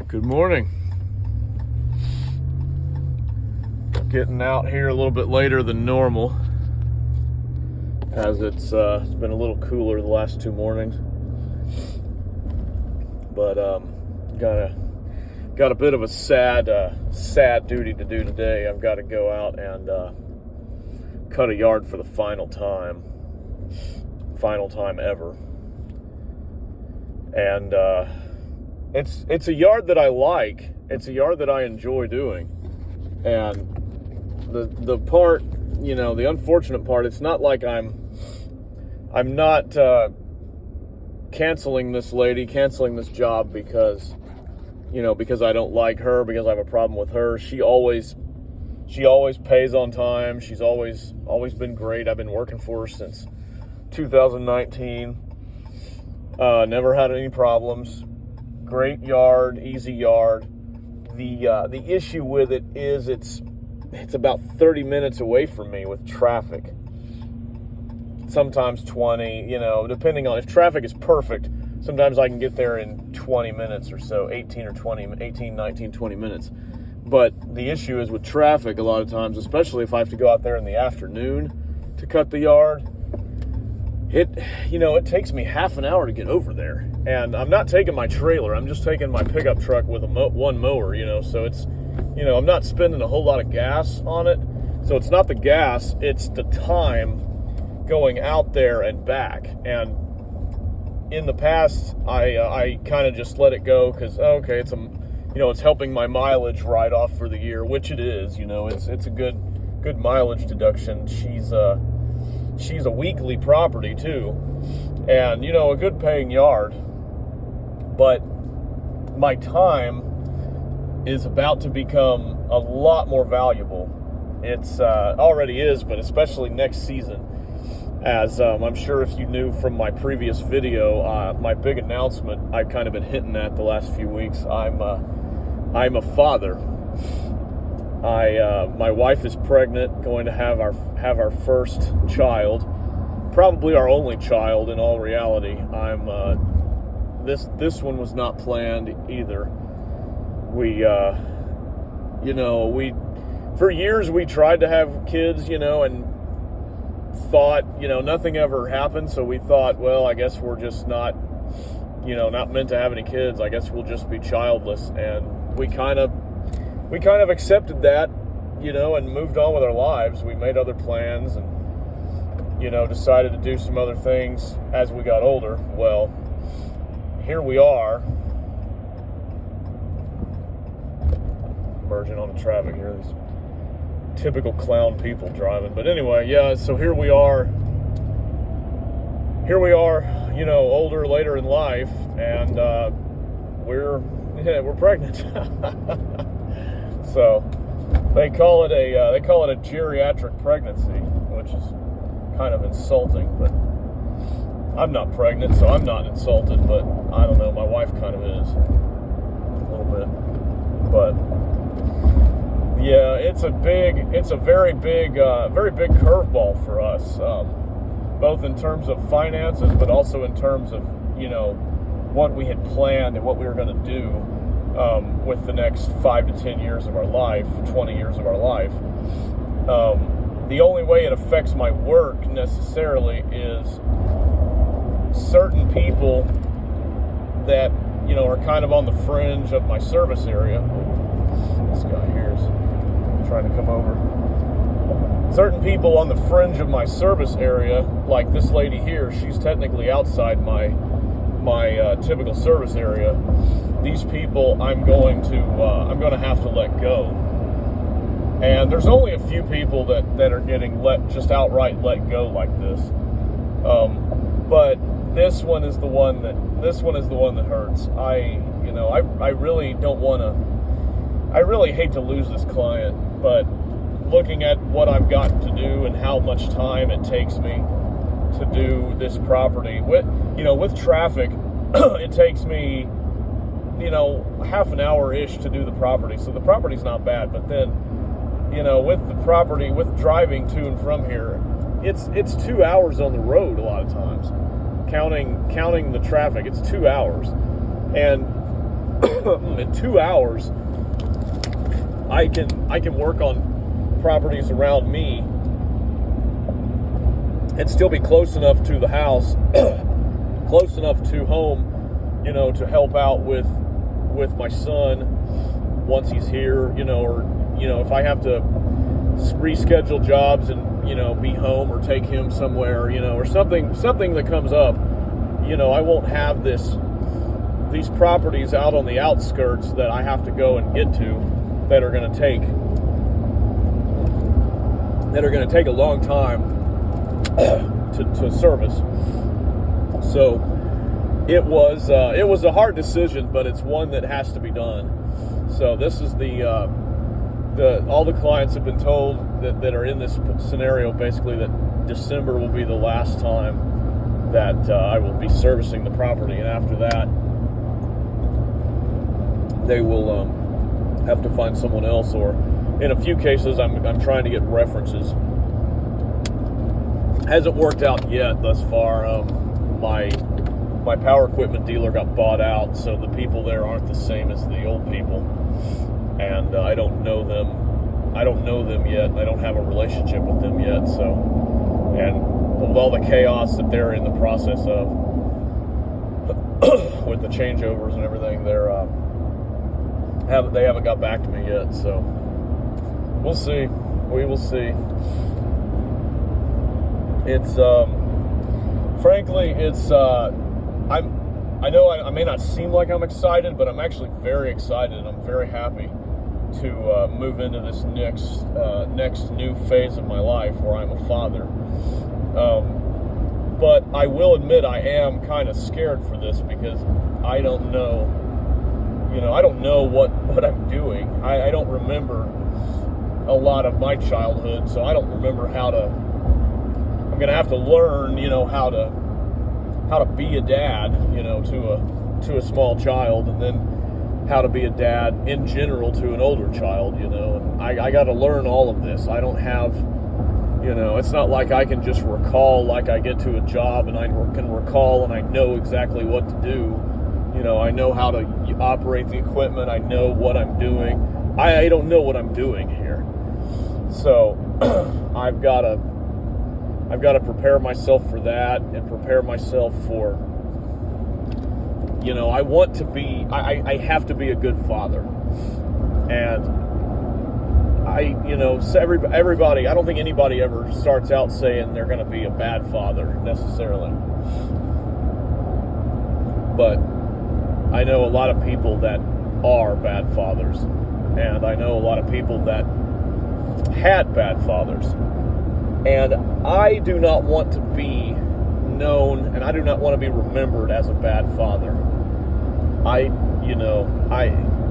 Good morning. Getting out here a little bit later than normal, as it's been a little cooler the last 2 mornings. But got a bit of a sad duty to do today. I've got to go out and cut a yard for the final time ever. And it's a yard that I like. It's a yard that I enjoy doing. And the part, the unfortunate part, it's not like I'm not canceling this job because I don't like her, because I have a problem with her. She always pays on time. She's always been great. I've been working for her since 2019. Never had any problems. Great yard, easy yard. The issue with it is it's about 30 minutes away from me with traffic. Sometimes 20, depending on if traffic is perfect. Sometimes I can get there in 20 minutes or so, 18, 19, 20 minutes. But the issue is with traffic a lot of times, especially if I have to go out there in the afternoon to cut the yard. It takes me half an hour to get over there. And I'm not taking my trailer. I'm just taking my pickup truck with one mower, so it's, I'm not spending a whole lot of gas on it. So it's not the gas, it's the time going out there and back. And in the past, I kind of just let it go because, okay, it's helping my mileage write off for the year, which it is. It's a good mileage deduction. She's a weekly property too, and a good paying yard. But my time is about to become a lot more valuable. It's already is, but especially next season. As I'm sure if you knew from my previous video, my big announcement I've kind of been hinting at the last few weeks. I'm a father. My wife is pregnant, going to have our first child, probably our only child in all reality. This one was not planned either. We for years we tried to have kids, and thought, nothing ever happened. So we thought, well, I guess we're just not meant to have any kids. I guess we'll just be childless. And we kind of accepted that, and moved on with our lives. We made other plans and, decided to do some other things as we got older. Well, here we are. Merging on the traffic here. These typical clown people driving. But anyway, yeah, so here we are, older, later in life, and we're pregnant. So they call it a geriatric pregnancy, which is kind of insulting, but I'm not pregnant, so I'm not insulted, but I don't know, my wife kind of is a little bit. But yeah, it's a very big curveball for us, both in terms of finances, but also in terms of, what we had planned and what we were going to do with the next 5 to 10 years of our life, 20 years of our life. The only way it affects my work necessarily is certain people that, are kind of on the fringe of my service area. This guy here is trying to come over. Certain people on the fringe of my service area, like this lady here, she's technically outside my typical service area. These people I'm going to have to let go. And there's only a few people that are getting outright let go like this. But this one is the one that hurts. I really don't want to. I really hate to lose this client, but looking at what I've got to do and how much time it takes me to do this property with traffic, it takes me half an hour-ish to do the property. So the property's not bad, but then with driving to and from here, it's 2 hours on the road a lot of times. Counting the traffic, it's 2 hours. And in 2 hours, I can work on properties around me and still be close enough to the house, close enough to home, to help out with my son once he's here, or if I have to reschedule jobs and be home or take him somewhere, or something that comes up, I won't have these properties out on the outskirts that I have to go and get to that are going to take a long time to service. So it was a hard decision, but it's one that has to be done. So this is all the clients have been told that are in this scenario, basically, that December will be the last time that I will be servicing the property, and after that they will have to find someone else, or in a few cases I'm trying to get references. Hasn't worked out yet thus far. My power equipment dealer got bought out, so the people there aren't the same as the old people, and I don't know them yet. I don't have a relationship with them yet. So, and with all the chaos that they're in the process of with the changeovers and everything, they haven't got back to me yet. So we'll see. We will see. It's frankly, I know I may not seem like I'm excited, but I'm actually very excited, and I'm very happy to move into this next new phase of my life where I'm a father. But I will admit I am kind of scared for this, because I don't know, what I'm doing. I don't remember a lot of my childhood, so I don't remember I'm going to have to learn, how to be a dad, to a small child, and then how to be a dad in general to an older child, and I got to learn all of this. I don't have, it's not like I can just recall, like I get to a job and I can recall and I know exactly what to do. I know how to operate the equipment. I know what I'm doing. I don't know what I'm doing here. So I've got to prepare myself for that, and prepare myself for, I want to be, I have to be a good father. And everybody, I don't think anybody ever starts out saying they're going to be a bad father necessarily. But I know a lot of people that are bad fathers, and I know a lot of people that had bad fathers. And I do not want to be known, and I do not want to be remembered as a bad father.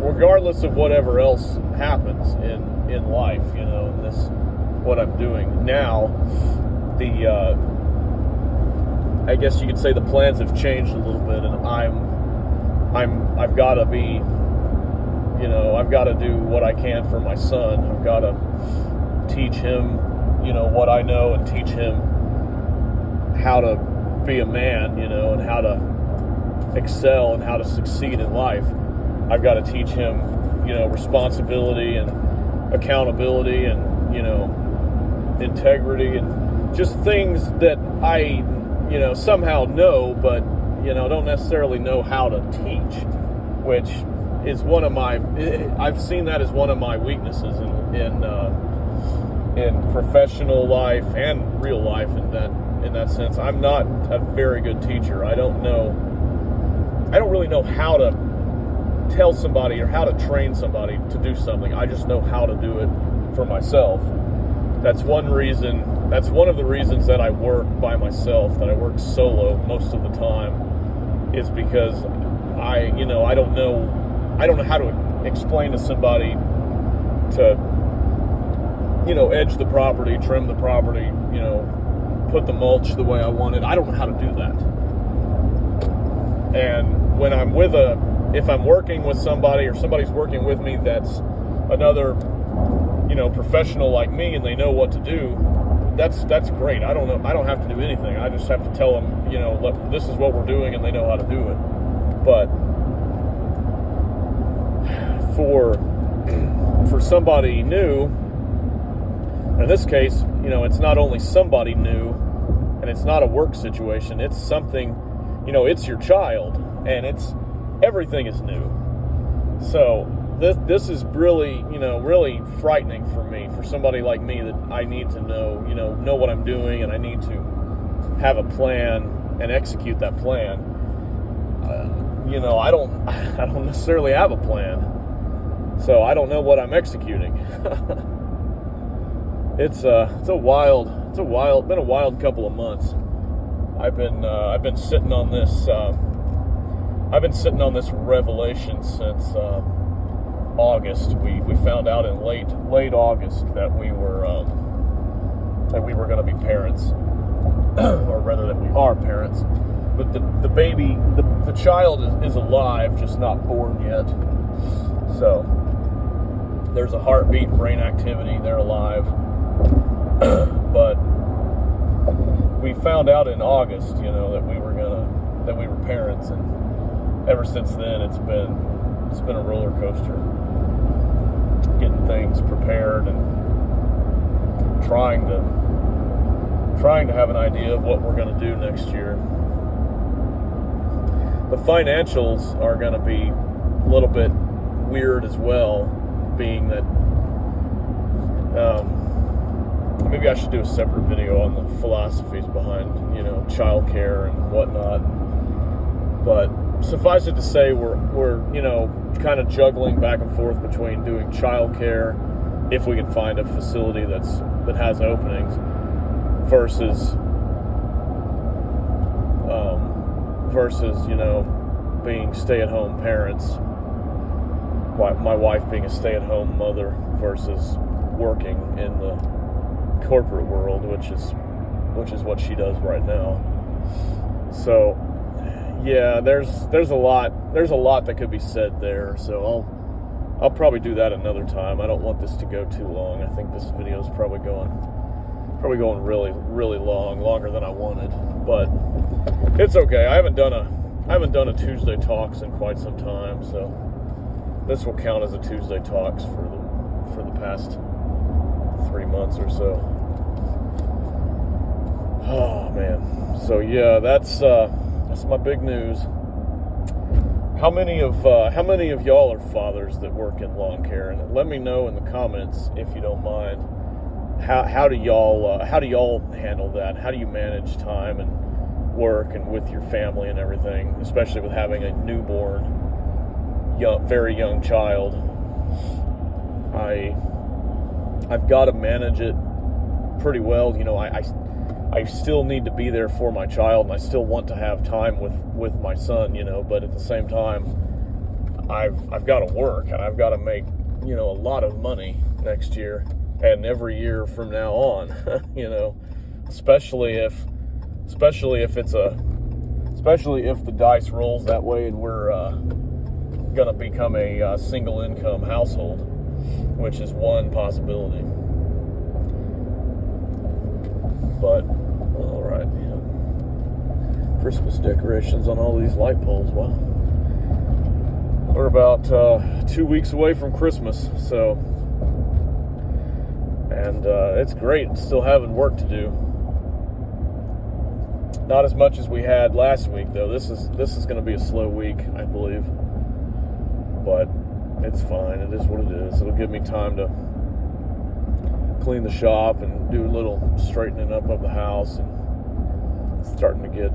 Regardless of whatever else happens in life, in this, what I'm doing now, I guess you could say the plans have changed a little bit, and I've got to be, I've got to do what I can for my son. I've got to teach him, what I know, and teach him how to be a man, and how to excel and how to succeed in life. I've got to teach him, responsibility and accountability and, integrity, and just things that I, somehow know, but, don't necessarily know how to teach, which is I've seen that as one of my weaknesses in professional life and real life. In that sense, I'm not a very good teacher. I don't really know how to tell somebody or how to train somebody to do something. I just know how to do it for myself. That's one of the reasons that I work by myself, that I work solo most of the time, is because I don't know how to explain to somebody to, edge the property, trim the property, put the mulch the way I want it. I don't know how to do that. And when if I'm working with somebody, or somebody's working with me that's another, professional like me, and they know what to do, that's great. I don't have to do anything. I just have to tell them, this is what we're doing, and they know how to do it. But for somebody new, in this case, it's not only somebody new, and it's not a work situation, it's something, it's your child, and everything is new. So this is really, really frightening for me, for somebody like me, that I need to know what I'm doing, and I need to have a plan and execute that plan. I don't necessarily have a plan, so I don't know what I'm executing. It's been a wild couple of months. I've been sitting on this revelation since August. We found out in late August that we were going to be parents, or rather that we are parents. But the baby, the child is alive, just not born yet. So there's a heartbeat, brain activity, they're alive. But we found out in August, that we were parents, and ever since then it's been a roller coaster. Getting things prepared and trying to have an idea of what we're going to do next year. The financials are going to be a little bit weird as well, being that maybe I should do a separate video on the philosophies behind, childcare and whatnot. But suffice it to say, we're kind of juggling back and forth between doing childcare, if we can find a facility that has openings, versus being stay-at-home parents. My wife being a stay-at-home mother versus working in the corporate world, which is what she does right now. So yeah, there's a lot that could be said there. So I'll probably do that another time. I don't want this to go too long. I think this video is probably going really, really long, longer than I wanted, but it's okay. I haven't done a Tuesday Talks in quite some time, so this will count as a Tuesday Talks for the past 3 months or so. Oh man. So yeah, that's my big news. How many of y'all are fathers that work in lawn care? And let me know in the comments, if you don't mind. How do y'all handle that? How do you manage time and work and with your family and everything, especially with having a newborn, very young child? I've got to manage it pretty well. I still need to be there for my child, and I still want to have time with my son, but at the same time, I've got to work, and I've got to make, a lot of money next year and every year from now on, especially if the dice rolls that way and we're gonna become a single income household, which is one possibility. But all right, Christmas decorations on all these light poles. Wow, we're about 2 weeks away from Christmas, so, and it's great. Still having work to do. Not as much as we had last week, though. This is going to be a slow week, I believe. But it's fine. It is what it is. It'll give me time to clean the shop and do a little straightening up of the house, and starting to get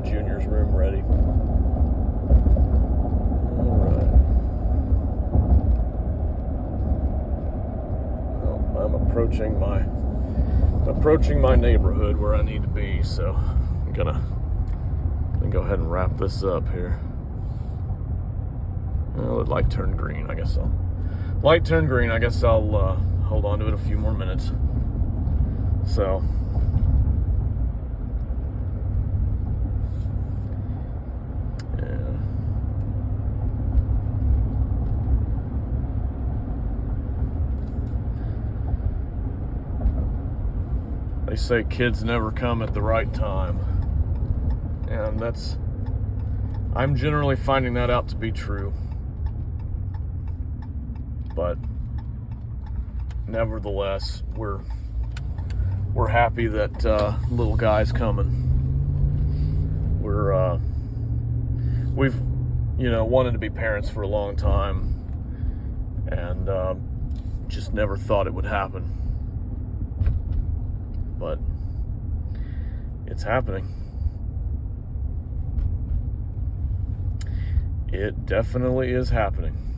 Junior's room ready. All right. Well, I'm approaching my neighborhood where I need to be, so I'm gonna go ahead and wrap this up here. Well, the light turned green. I guess I'll hold on to it a few more minutes. So yeah. They say kids never come at the right time, and I'm generally finding that out to be true. But nevertheless, we're happy that little guy's coming. We've wanted to be parents for a long time, and just never thought it would happen. But it's happening. It definitely is happening.